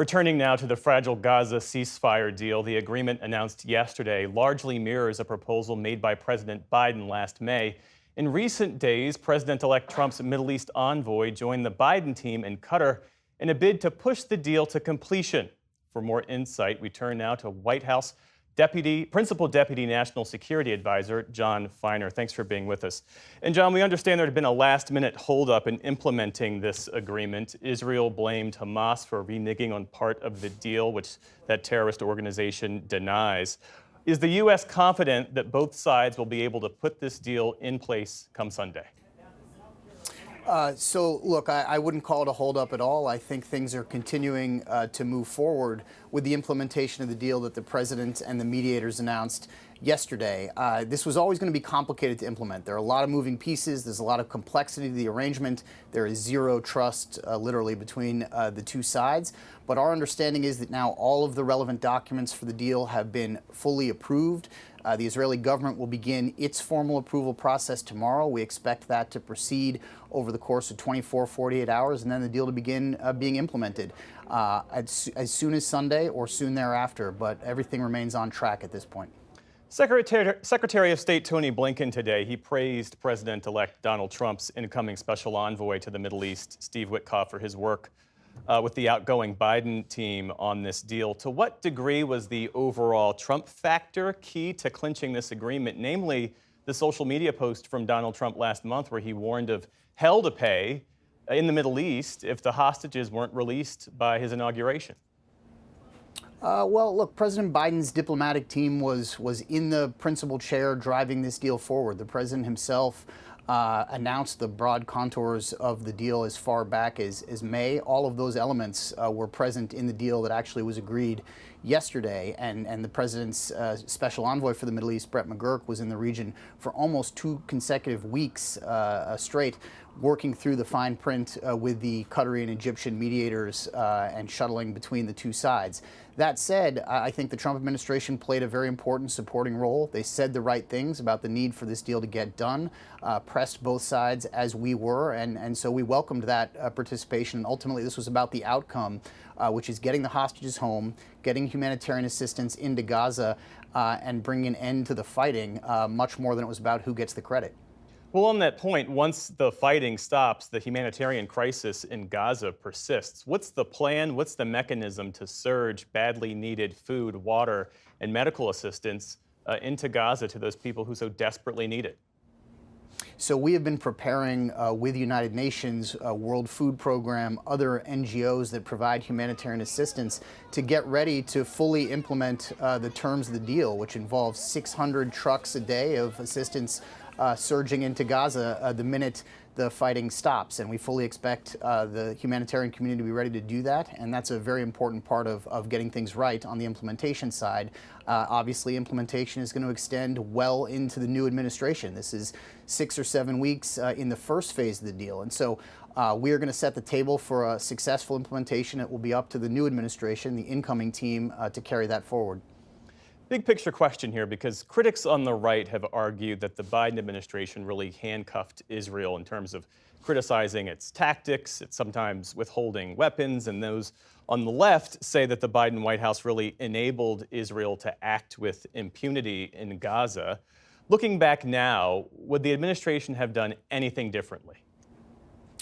Returning now to the fragile Gaza ceasefire deal, the agreement announced yesterday largely mirrors a proposal made by President Biden last May. In recent days, President-elect Trump's Middle East envoy joined the Biden team in Qatar in a bid to push the deal to completion. For more insight, we turn now to White House Principal Deputy National Security Advisor Jon Finer. Thanks for being with us. And Jon, we understand there had been a last-minute holdup in implementing this agreement. Israel blamed Hamas for reneging on part of the deal, which that terrorist organization denies. Is the U.S. confident that both sides will be able to put this deal in place come Sunday? Look, I wouldn't call it a holdup at all. I think things are continuing to move forward with the implementation of the deal that the president and the mediators announced yesterday. This was always going to be complicated to implement. There are a lot of moving pieces. There's a lot of complexity to the arrangement. There is zero trust, literally, between the two sides. But our understanding is that now all of the relevant documents for the deal have been fully approved. The Israeli government will begin its formal approval process tomorrow. We expect that to proceed over the course of 24, 48 hours, and then the deal to begin being implemented as soon as Sunday or soon thereafter. But everything remains on track at this point. Secretary of State Tony Blinken today, he praised President-elect Donald Trump's incoming special envoy to the Middle East, Steve Witkoff, for his work with the outgoing Biden team on this deal. To what degree was the overall Trump factor key to clinching this agreement, namely the social media post from Donald Trump last month where he warned of hell to pay in the Middle East if the hostages weren't released by his inauguration? Well, look, President Biden's diplomatic team was in the principal chair driving this deal forward. The president himself announced the broad contours of the deal as far back as May. All of those elements were present in the deal that actually was agreed yesterday. And the president's special envoy for the Middle East, Brett McGurk, was in the region for almost 2 consecutive weeks straight, working through the fine print with the Qatari and Egyptian mediators and shuttling between the two sides. That said, I think the Trump administration played a very important supporting role. They said the right things about the need for this deal to get done, pressed both sides as we were, and so we welcomed that participation. Ultimately, this was about the outcome, which is getting the hostages home, getting humanitarian assistance into Gaza, and bringing an end to the fighting, much more than it was about who gets the credit. Well, on that point, once the fighting stops, the humanitarian crisis in Gaza persists. What's the plan? What's the mechanism to surge badly needed food, water, and medical assistance into Gaza to those people who so desperately need it? So we have been preparing with the United Nations, World Food Program, other NGOs that provide humanitarian assistance to get ready to fully implement the terms of the deal, which involves 600 trucks a day of assistance surging into Gaza the minute the fighting stops. And we fully expect the humanitarian community to be ready to do that. And that's a very important part of getting things right on the implementation side. Obviously, implementation is going to extend well into the new administration. This is 6 or 7 weeks in the first phase of the deal. And so we are going to set the table for a successful implementation. It will be up to the new administration, the incoming team, to carry that forward. Big picture question here, because critics on the right have argued that the Biden administration really handcuffed Israel in terms of criticizing its tactics, it's sometimes withholding weapons, and those on the left say that the Biden White House really enabled Israel to act with impunity in Gaza. Looking back now, would the administration have done anything differently?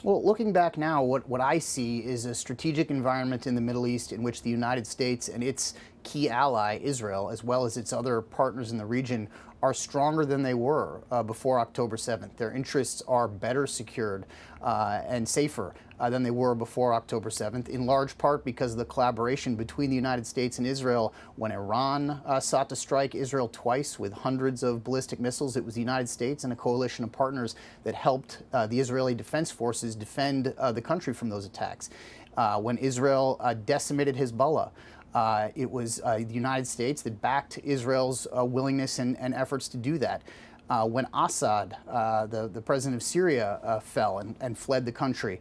Well, looking back now, what I see is a strategic environment in the Middle East in which the United States and its key ally, Israel, as well as its other partners in the region, are stronger than they were before October 7th. Their interests are better secured and safer than they were before October 7th, in large part because of the collaboration between the United States and Israel. When Iran sought to strike Israel twice with hundreds of ballistic missiles, it was the United States and a coalition of partners that helped the Israeli Defense Forces defend the country from those attacks. When Israel decimated Hezbollah, it was the United States that backed Israel's willingness and efforts to do that. When Assad, the president of Syria, fell and fled the country,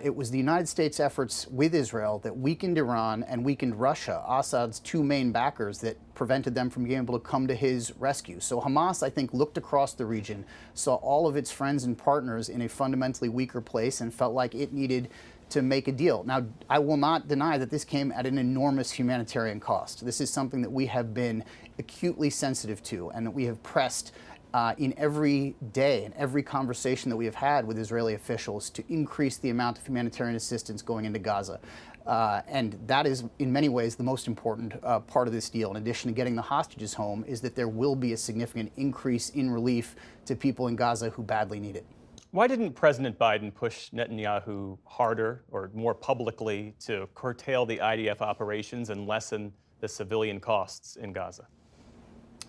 it was the United States' efforts with Israel that weakened Iran and weakened Russia, Assad's 2 main backers, that prevented them from being able to come to his rescue. So Hamas, I think, looked across the region, saw all of its friends and partners in a fundamentally weaker place, and felt like it needed to make a deal. Now, I will not deny that this came at an enormous humanitarian cost. This is something that we have been acutely sensitive to and that we have pressed in every day and every conversation that we have had with Israeli officials to increase the amount of humanitarian assistance going into Gaza. And that is, in many ways, the most important part of this deal, in addition to getting the hostages home, is that there will be a significant increase in relief to people in Gaza who badly need it. Why didn't President Biden push Netanyahu harder or more publicly to curtail the IDF operations and lessen the civilian costs in Gaza?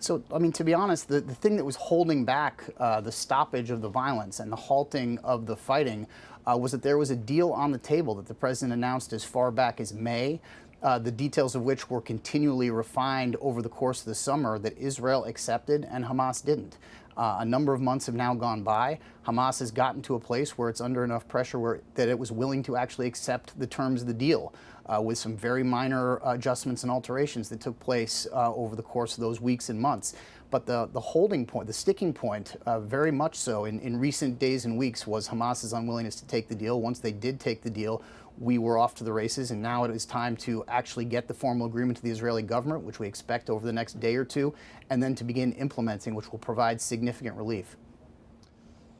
So, I mean, to be honest, the thing that was holding back the stoppage of the violence and the halting of the fighting was that there was a deal on the table that the president announced as far back as May, the details of which were continually refined over the course of the summer, that Israel accepted and Hamas didn't. A number of months have now gone by. Hamas has gotten to a place where it's under enough pressure that it was willing to actually accept the terms of the deal, with some very minor adjustments and alterations that took place over the course of those weeks and months. But the holding point, the sticking point, very much so in recent days and weeks, was Hamas's unwillingness to take the deal. Once they did take the deal, we were off to the races, and now it is time to actually get the formal agreement to the Israeli government, which we expect over the next day or two, and then to begin implementing, which will provide significant relief.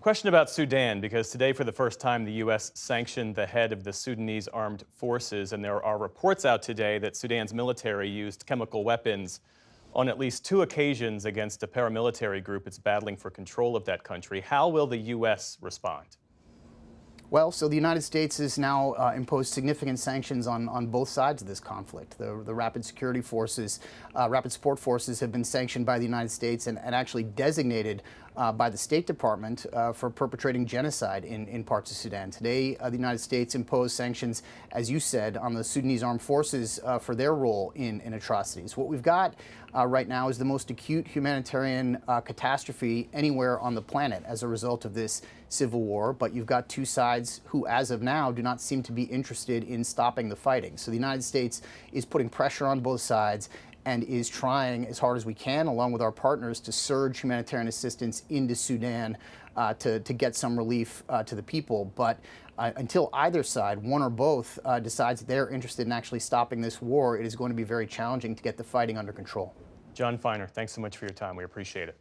Question about Sudan, because today, for the first time, the U.S. sanctioned the head of the Sudanese armed forces, and there are reports out today that Sudan's military used chemical weapons on at least 2 occasions against a paramilitary group it's battling for control of that country. How will the U.S. respond? Well, so the United States has now imposed significant sanctions on both sides of this conflict. The Rapid Security Forces, Rapid Support Forces have been sanctioned by the United States and actually designated by the State Department for perpetrating genocide in parts of Sudan. Today, the United States imposed sanctions, as you said, on the Sudanese armed forces for their role in atrocities. What we've got right now is the most acute humanitarian catastrophe anywhere on the planet as a result of this civil war, but you've got two sides who, as of now, do not seem to be interested in stopping the fighting. So the United States is putting pressure on both sides and is trying as hard as we can, along with our partners, to surge humanitarian assistance into Sudan to get some relief to the people. But until either side, one or both, decides they're interested in actually stopping this war, it is going to be very challenging to get the fighting under control. Jon Finer, thanks so much for your time. We appreciate it.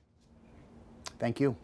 Thank you.